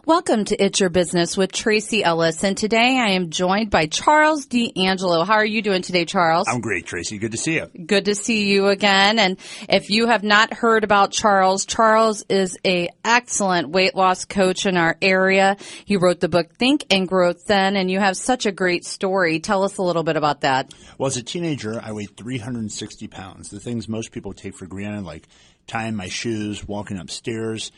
Welcome to It's Your Business with TRACY Ellis, and today I am joined by Charles D'Angelo. How are you doing today, Charles? I'm great, Tracy. Good to see you. Good to see you again. And if you have not heard about Charles, Charles is an excellent weight loss coach in our area. He wrote the book Think and Grow Thin, and you have such a great story. Tell us a little bit about that. Well, as a teenager, I weighed 360 pounds. The things most people take for granted, like tying my shoes, walking upstairs,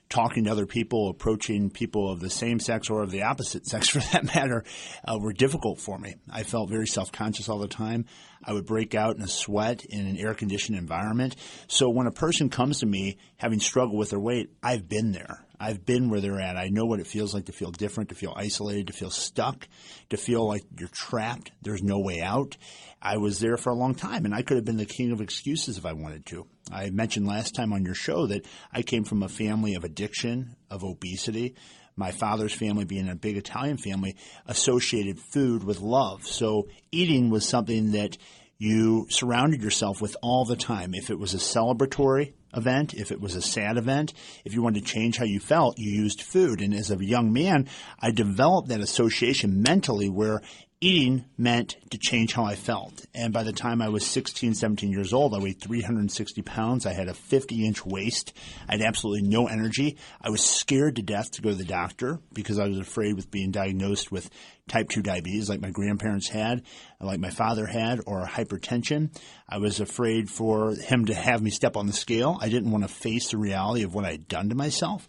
talking to other people, approaching people of the same sex or of the opposite sex for that matter, were difficult for me. I felt very self-conscious all the time. I would break out in a sweat in an air-conditioned environment. So when a person comes to me having struggled with their weight, I've been there. I've been where they're at. I know what it feels like to feel different, to feel isolated, to feel stuck, to feel like you're trapped. There's no way out. I was there for a long time, and I could have been the king of excuses if I wanted to. I mentioned last time on your show that I came from a family of addiction, of obesity. My father's family, being a big Italian family, associated food with love. So eating was something that you surrounded yourself with all the time. If it was a celebratory event, if it was a sad event, if you wanted to change how you felt, you used food. And as a young man, I developed that association mentally where eating meant to change how I felt. And by the time I was 16, 17 years old, I weighed 360 pounds. I had a 50-inch waist. I had absolutely no energy. I was scared to death to go to the doctor because I was afraid with being diagnosed with type 2 diabetes like my grandparents had, like my father had, or hypertension. I was afraid for him to have me step on the scale. I didn't want to face the reality of what I had done to myself.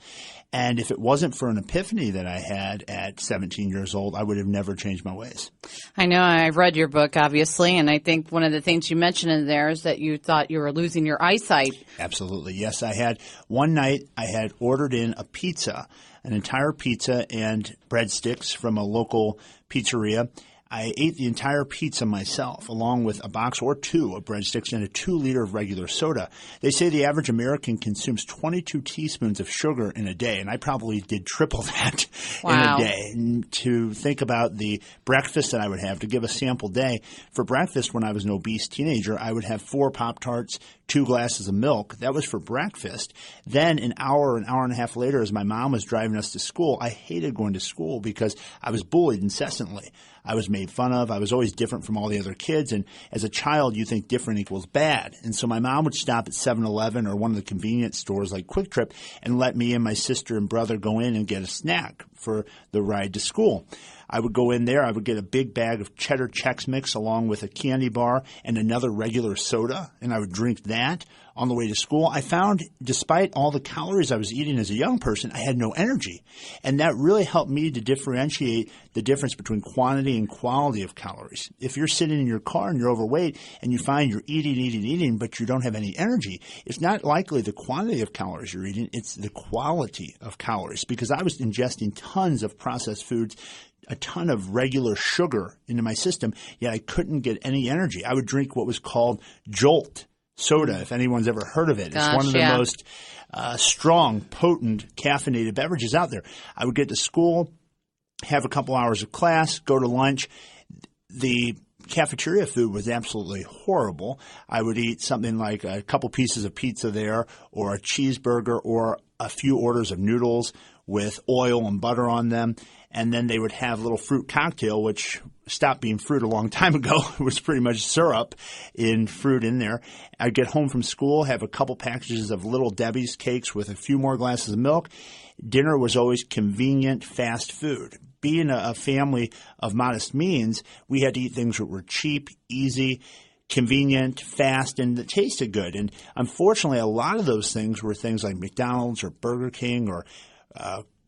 And if it wasn't for an epiphany that I had at 17 years old, I would have never changed my ways. I know. I read your book, obviously, and I think one of the things you mentioned in there is that you thought you were losing your eyesight. Absolutely. Yes, I had. One night I had ordered in a pizza, an entire pizza and breadsticks from a local pizzeria. I ate the entire pizza myself, along with a box or two of breadsticks and a 2-liter of regular soda. They say the average American consumes 22 teaspoons of sugar in a day, and I probably did triple that in a day. And to think about the breakfast that I would have, to give a sample day, for breakfast when I was an obese teenager, I would have 4 Pop-Tarts, 2 glasses of milk. That was for breakfast. Then an hour and a half later, as my mom was driving us to school, I hated going to school because I was bullied incessantly. I was made fun of. I was always different from all the other kids. And as a child, you think different equals bad. And so my mom would stop at 7-Eleven or one of the convenience stores like Quick Trip and let me and my sister and brother go in and get a snack for the ride to school. I would go in there. I would get a big bag of cheddar Chex Mix along with a candy bar and another regular soda, and I would drink that on the way to school. I found, despite all the calories I was eating as a young person, I had no energy. And that really helped me to differentiate the difference between quantity and quality of calories. If you're sitting in your car and you're overweight and you find you're eating, but you don't have any energy, it's not likely the quantity of calories you're eating, it's the quality of calories. Because I was ingesting tons of processed foods, a ton of regular sugar into my system, yet I couldn't get any energy. I would drink what was called Jolt soda, if anyone's ever heard of it. It's one of the most strong, potent, caffeinated beverages out there. I would get to school, have a couple hours of class, go to lunch. The cafeteria food was absolutely horrible. I would eat something like a couple pieces of pizza there, or a cheeseburger, or a few orders of noodles with oil and butter on them. And then they would have a little fruit cocktail, which stopped being fruit a long time ago. It was pretty much syrup in fruit in there. I'd get home from school, have a couple packages of Little Debbie's cakes with a few more glasses of milk. Dinner was always convenient, fast food. Being a family of modest means, we had to eat things that were cheap, easy, convenient, fast, and that tasted good. And unfortunately, a lot of those things were things like McDonald's or Burger King or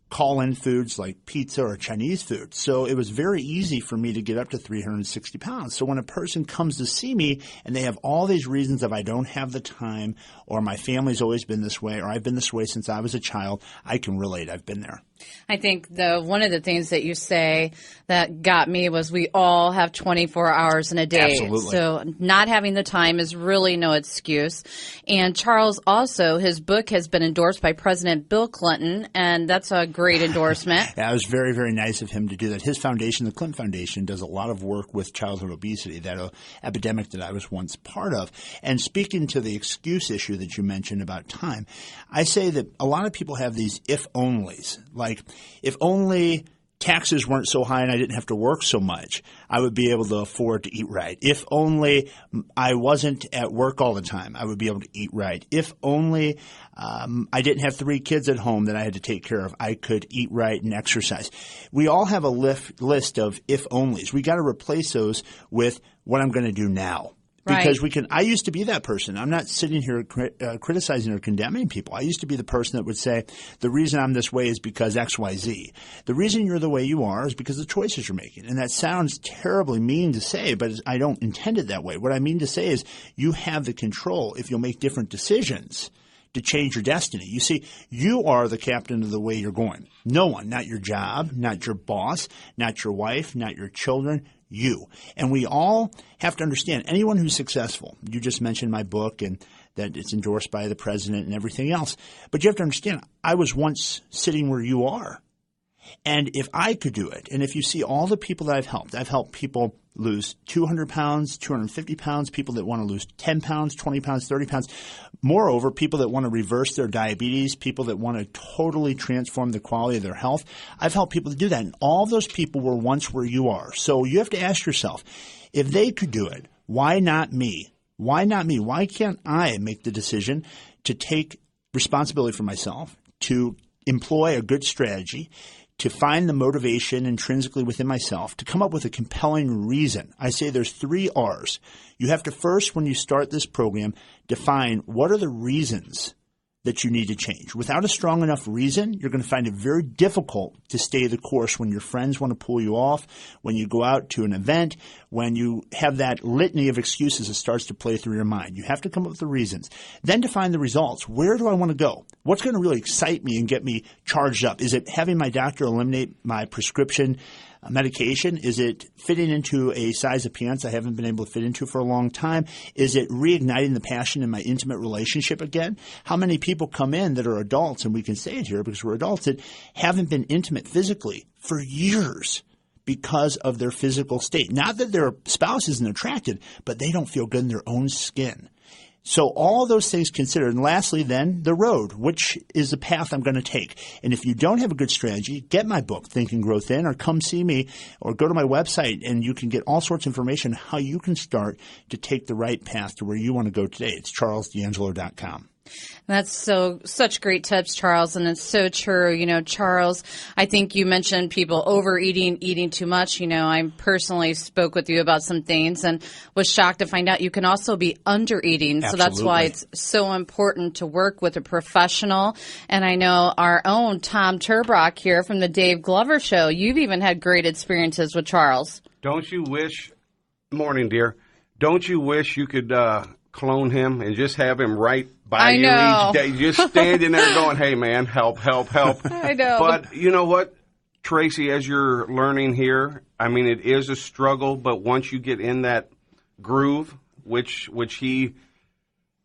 call-in foods like pizza or Chinese food. So it was very easy for me to get up to 360 pounds. So when a person comes to see me and they have all these reasons of I don't have the time, or my family's always been this way, or I've been this way since I was a child, I can relate. I've been there. I think one of the things that you say that got me was we all have 24 hours in a day. Absolutely. So not having the time is really no excuse. And Charles also, his book has been endorsed by President Bill Clinton, and that's a great endorsement. Yeah, it was very, very nice of him to do that. His foundation, the Clinton Foundation, does a lot of work with childhood obesity, that epidemic that I was once part of. And speaking to the excuse issue that you mentioned about time, I say that a lot of people have these if-onlys. Like, if only taxes weren't so high and I didn't have to work so much, I would be able to afford to eat right. If only I wasn't at work all the time, I would be able to eat right. If only I didn't have 3 kids at home that I had to take care of, I could eat right and exercise. We all have a list of if-onlys. We got to replace those with what I'm going to do now. Because I used to be that person. I'm not sitting here criticizing or condemning people. I used to be the person that would say, the reason I'm this way is because X, Y, Z. The reason you're the way you are is because of the choices you're making. And that sounds terribly mean to say, but I don't intend it that way. What I mean to say is you have the control if you'll make different decisions to change your destiny. You see, you are the captain of the way you're going. No one, not your job, not your boss, not your wife, not your children, you. And we all have to understand, anyone who's successful, you just mentioned my book and that it's endorsed by the president and everything else, but you have to understand, I was once sitting where you are. And if I could do it, and if you see all the people that I've helped people lose 200 pounds, 250 pounds, people that want to lose 10 pounds, 20 pounds, 30 pounds. Moreover, people that want to reverse their diabetes, people that want to totally transform the quality of their health. I've helped people to do that. And all those people were once where you are. So you have to ask yourself, if they could do it, why not me? Why not me? Why can't I make the decision to take responsibility for myself, to employ a good strategy, to find the motivation intrinsically within myself, to come up with a compelling reason? I say there's 3 R's. You have to first, when you start this program, define what are the reasons that you need to change. Without a strong enough reason, you're going to find it very difficult to stay the course when your friends want to pull you off, when you go out to an event, when you have that litany of excuses that starts to play through your mind. You have to come up with the reasons. Then define the results. Where do I want to go? What's going to really excite me and get me charged up? Is it having my doctor eliminate my prescription medication? Is it fitting into a size of pants I haven't been able to fit into for a long time? Is it reigniting the passion in my intimate relationship again? How many people come in that are adults, and we can say it here because we're adults, that haven't been intimate physically for years because of their physical state? Not that their spouse isn't attracted, but they don't feel good in their own skin. So all those things considered. And lastly, then, the road. Which is the path I'm going to take? And if you don't have a good strategy, get my book, Think and Grow Thin, or come see me, or go to my website, and you can get all sorts of information how you can start to take the right path to where you want to go today. It's charlesdangelo.com. That's such great tips, Charles, and it's so true. You know, Charles, I think you mentioned people overeating, eating too much. You know, I personally spoke with you about some things and was shocked to find out you can also be under-eating. Absolutely. So that's why it's so important to work with a professional. And I know our own Tom Turbrock here from the Dave Glover Show, you've even had great experiences with Charles. Don't you wish, morning, dear, don't you wish you could clone him and just have him right by you each day, just standing there going, hey, man, help, help, help. I know. But you know what, Tracy, as you're learning here, I mean, it is a struggle, but once you get in that groove, which he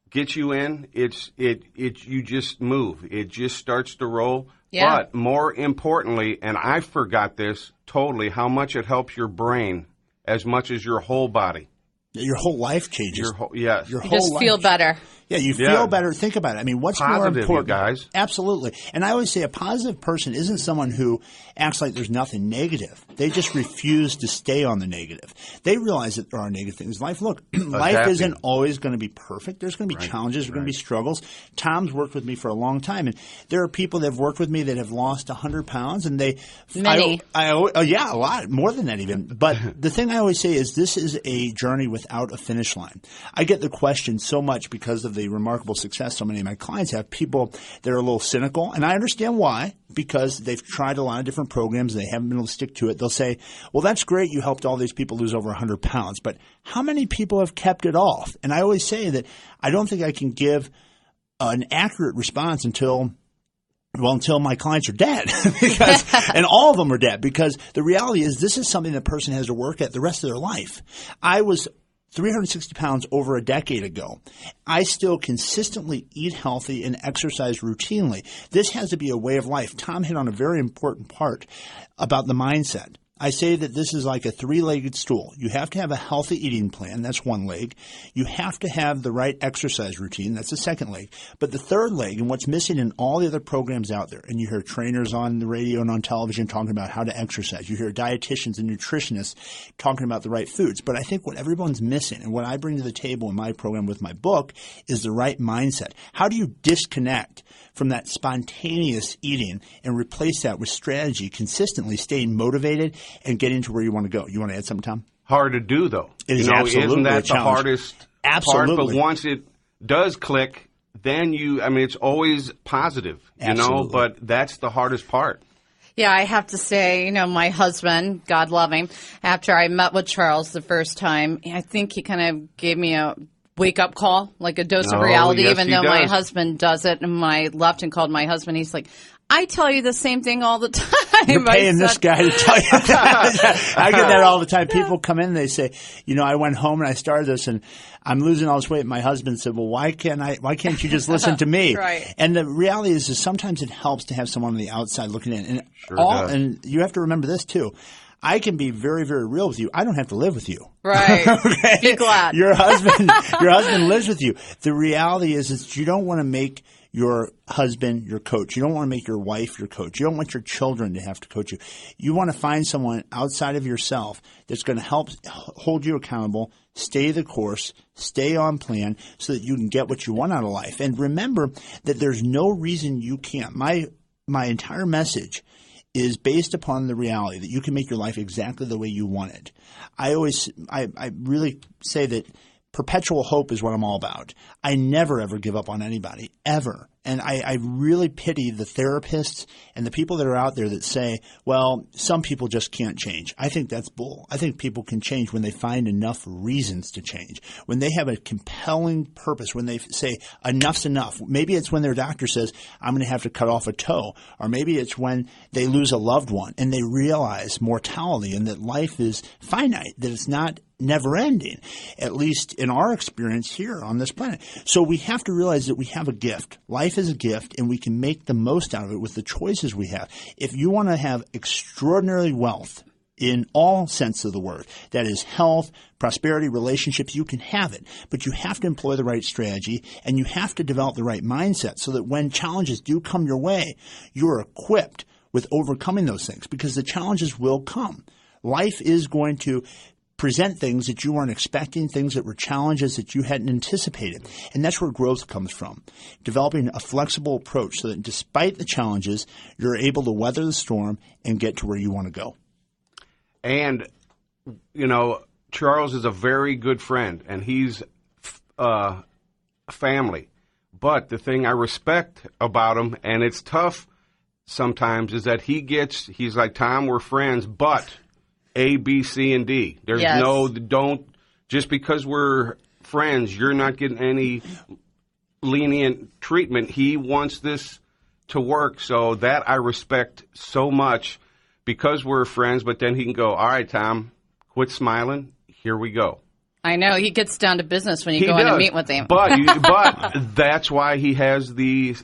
gets you in, you just move. It just starts to roll. Yeah. But more importantly, and I forgot this totally, how much it helps your brain as much as your whole body. Your whole life changes. Yes. You just feel better. Yeah, you feel better. Think about it. I mean, what's positive, more important? You guys. Absolutely. And I always say a positive person isn't someone who acts like there's nothing negative. They just refuse to stay on the negative. They realize that there are negative things in life. Look, life isn't always going to be perfect. There's going to be challenges. There's going to be struggles. Tom's worked with me for a long time, and there are people that have worked with me that have lost 100 pounds, and they – Many. Yeah, a lot. More than that even. But the thing I always say is this is a journey without a finish line. I get the question so much because of the remarkable success so many of my clients have. People that are a little cynical, and I understand why, because they've tried a lot of different programs and they haven't been able to stick to it. They'll say, well, that's great. You helped all these people lose over 100 pounds, but how many people have kept it off? And I always say that I don't think I can give an accurate response until my clients are dead, and all of them are dead, because the reality is this is something the person has to work at the rest of their life. I was 360 pounds over a decade ago. I still consistently eat healthy and exercise routinely. This has to be a way of life. Tom hit on a very important part about the mindset. I say that this is like a three-legged stool. You have to have a healthy eating plan. That's one leg. You have to have the right exercise routine. That's the second leg. But the third leg, and what's missing in all the other programs out there, and you hear trainers on the radio and on television talking about how to exercise. You hear dietitians and nutritionists talking about the right foods. But I think what everyone's missing, and what I bring to the table in my program with my book, is the right mindset. How do you disconnect from that spontaneous eating and replace that with strategy, consistently staying motivated and getting to where you want to go? You want to add something, Tom? Hard to do, though. It is absolutely isn't that a the challenge. hardest Absolutely. part? But once it does click, then it's always positive, Absolutely. but that's the hardest part. Yeah, I have to say, my husband, God love him, after I met with Charles the first time, I think he kind of gave me a wake-up call, like a dose of reality, yes, even he though my does. husband does it. And when I left and called my husband, he's like, I tell you the same thing all the time. You're paying this guy to tell you that. I get that all the time. People come in and they say, I went home and I started this and I'm losing all this weight. My husband said, well, why can't you just listen to me? Right. And the reality is sometimes it helps to have someone on the outside looking in. And does. and you have to remember this too. I can be very, very real with you. I don't have to live with you. Right. Okay? Be glad. Your husband lives with you. The reality is that you don't want to make your husband your coach. You don't want to make your wife your coach. You don't want your children to have to coach you. You want to find someone outside of yourself that's going to help hold you accountable, stay the course, stay on plan so that you can get what you want out of life. And remember that there's no reason you can't. My entire message is based upon the reality that you can make your life exactly the way you want it. I really say that perpetual hope is what I'm all about. I never, ever give up on anybody, ever. And I really pity the therapists and the people that are out there that say, well, some people just can't change. I think that's bull. I think people can change when they find enough reasons to change, when they have a compelling purpose, when they say enough's enough. Maybe it's when their doctor says, I'm going to have to cut off a toe, or maybe it's when they lose a loved one and they realize mortality and that life is finite, that it's not never ending, at least in our experience here on this planet. So we have to realize that we have a gift. Life is a gift, and we can make the most out of it with the choices we have. If you want to have extraordinary wealth in all sense of the word, that is health, prosperity, relationships, you can have it. But you have to employ the right strategy, and you have to develop the right mindset so that when challenges do come your way, you're equipped with overcoming those things, because the challenges will come. Life is going to present things that you weren't expecting, things that were challenges that you hadn't anticipated. And that's where growth comes from. Developing a flexible approach so that despite the challenges, you're able to weather the storm and get to where you want to go. And, Charles is a very good friend, and he's family. But the thing I respect about him, and it's tough sometimes, is that he's like, Tom, we're friends, but A, B, C, and D. There's don't, just because we're friends, you're not getting any lenient treatment. He wants this to work, so that I respect so much because we're friends, but then he can go, all right, Tom, quit smiling, here we go. I know. He gets down to business when you go in and meet with him. But that's why he has the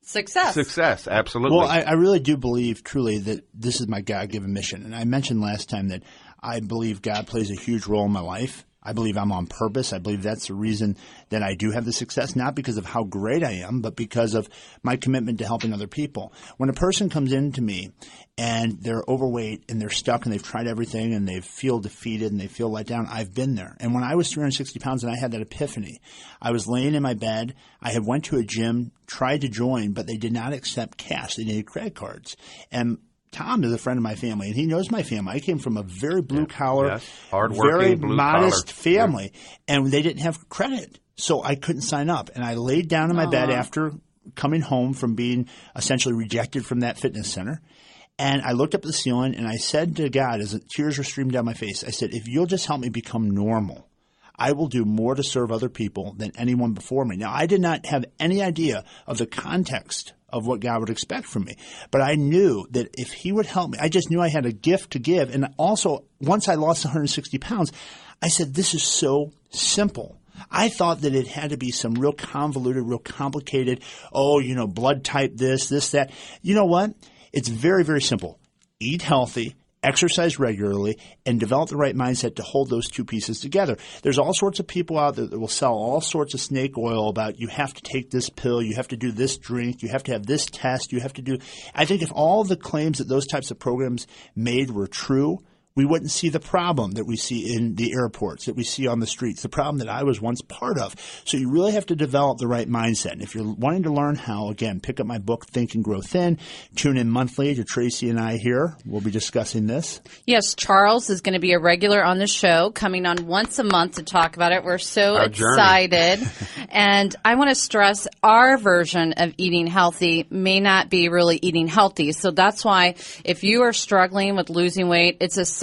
Success, absolutely. Well, I really do believe truly that this is my God-given mission. And I mentioned last time that I believe God plays a huge role in my life. I believe I'm on purpose. I believe that's the reason that I do have the success, not because of how great I am, but because of my commitment to helping other people. When a person comes in to me and they're overweight and they're stuck and they've tried everything and they feel defeated and they feel let down, I've been there. And when I was 360 pounds and I had that epiphany, I was laying in my bed. I had went to a gym, tried to join, but they did not accept cash. They needed credit cards. And Tom is a friend of my family, and he knows my family. I came from a very blue-collar, very modest family, and they didn't have credit, so I couldn't sign up. And I laid down in my bed after coming home from being essentially rejected from that fitness center, and I looked up at the ceiling, and I said to God, as the tears were streaming down my face, I said, if you'll just help me become normal, I will do more to serve other people than anyone before me. Now, I did not have any idea of the context of what God would expect from me. But I knew that if he would help me, I just knew I had a gift to give. And also, once I lost 160 pounds, I said, this is so simple. I thought that it had to be some real convoluted, real complicated, blood type this, that. You know what? It's very, very simple. Eat healthy, exercise regularly, and develop the right mindset to hold those two pieces together. There's all sorts of people out there that will sell all sorts of snake oil about you have to take this pill, you have to do this drink, you have to have this test, you have to do – I think if all the claims that those types of programs made were true, we wouldn't see the problem that we see in the airports, that we see on the streets, the problem that I was once part of. So you really have to develop the right mindset. And if you're wanting to learn how, again, pick up my book, Think and Grow Thin. Tune in monthly to Tracy and I here. We'll be discussing this. Yes, Charles is going to be a regular on the show, coming on once a month to talk about it. We're so excited. And I want to stress our version of eating healthy may not be really eating healthy. So that's why if you are struggling with losing weight, it's essential.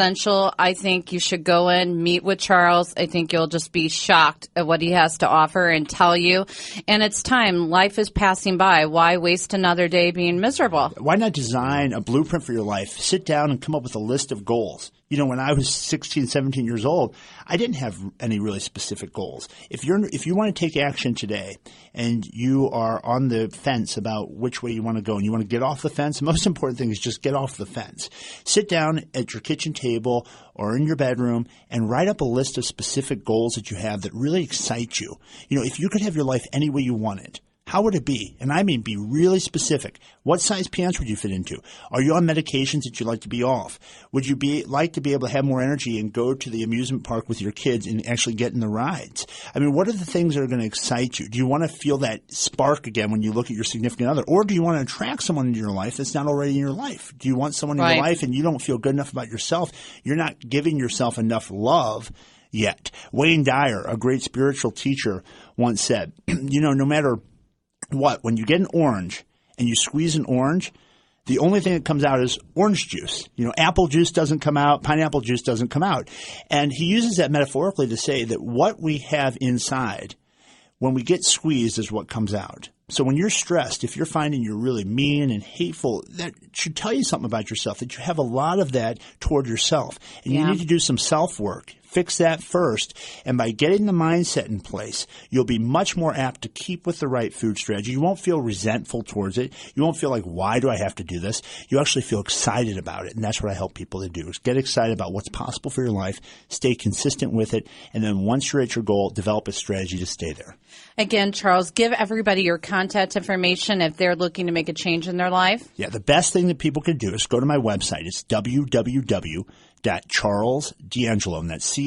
I think you should go in, meet with Charles. I think you'll just be shocked at what he has to offer and tell you. And it's time. Life is passing by. Why waste another day being miserable? Why not design a blueprint for your life? Sit down and come up with a list of goals. You know, when I was 16, 17 years old, I didn't have any really specific goals. If you want to take action today and you are on the fence about which way you want to go and you want to get off the fence, the most important thing is just get off the fence. Sit down at your kitchen table or in your bedroom and write up a list of specific goals that you have that really excite you. You know, if you could have your life any way you wanted, how would it be? And I mean be really specific. What size pants would you fit into? Are you on medications that you'd like to be off? Would you like to be able to have more energy and go to the amusement park with your kids and actually get in the rides? I mean, what are the things that are going to excite you? Do you want to feel that spark again when you look at your significant other? Or do you want to attract someone into your life that's not already in your life? Do you want someone in your life and you don't feel good enough about yourself? You're not giving yourself enough love yet. Wayne Dyer, a great spiritual teacher, once said, you know, no matter what, when you get an orange and you squeeze an orange, the only thing that comes out is orange juice. You know, apple juice doesn't come out, pineapple juice doesn't come out. And he uses that metaphorically to say that what we have inside, when we get squeezed, is what comes out. So when you're stressed, if you're finding you're really mean and hateful, that should tell you something about yourself, that you have a lot of that toward yourself. And you need to do some self-work. Fix that first. And by getting the mindset in place, you'll be much more apt to keep with the right food strategy. You won't feel resentful towards it. You won't feel like, why do I have to do this? You actually feel excited about it. And that's what I help people to do, is get excited about what's possible for your life, stay consistent with it, and then once you're at your goal, develop a strategy to stay there. Again, Charles, give everybody your contact information if they're looking to make a change in their life. Yeah, the best thing that people can do is go to my website. It's www.charlesdangelo, and that's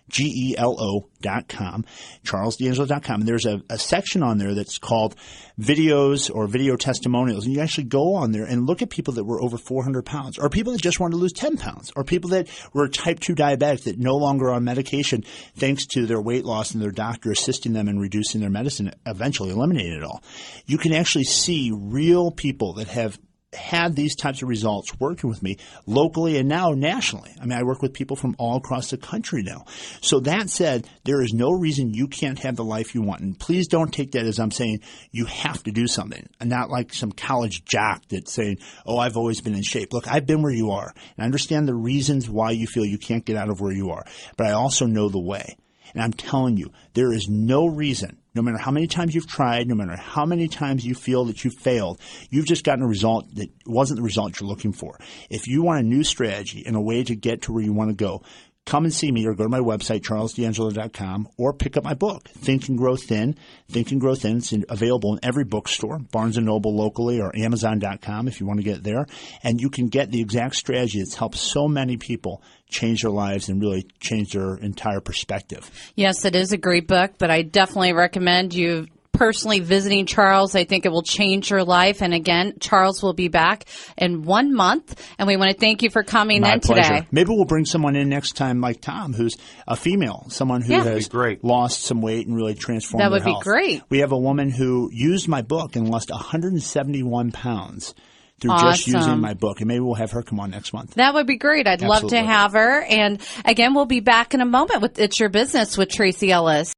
CharlesDangelo.com, charlesdangelo.com. And there's a section on there that's called videos or video testimonials. And you actually go on there and look at people that were over 400 pounds, or people that just wanted to lose 10 pounds, or people that were type 2 diabetic that no longer on medication thanks to their weight loss and their doctor assisting them in reducing their medicine, eventually eliminating it all. You can actually see real people that have had these types of results working with me locally and now nationally. I mean, I work with people from all across the country now. So that said, there is no reason you can't have the life you want. And please don't take that as I'm saying you have to do something, and not like some college jock that's saying, oh, I've always been in shape. Look, I've been where you are, and I understand the reasons why you feel you can't get out of where you are, but I also know the way. And I'm telling you, there is no reason, no matter how many times you've tried, no matter how many times you feel that you failed, you've just gotten a result that wasn't the result you're looking for. If you want a new strategy and a way to get to where you want to go, come and see me or go to my website, charlesdangelo.com, or pick up my book, Think and Grow Thin. Think and Grow Thin. It's available in every bookstore, Barnes & Noble locally, or Amazon.com if you want to get it there. And you can get the exact strategy that's helped so many people change their lives and really change their entire perspective. Yes, it is a great book, but I definitely recommend you personally visiting Charles. I think it will change your life. And again, Charles will be back in 1 month. And we want to thank you for coming in today. Maybe we'll bring someone in next time like Tom, who's a female, someone who has lost some weight and really transformed their health. That would be great. We have a woman who used my book and lost 171 pounds. Through just using my book. And maybe we'll have her come on next month. That would be great. I'd love to have her. And again, we'll be back in a moment with It's Your Business with Tracy Ellis.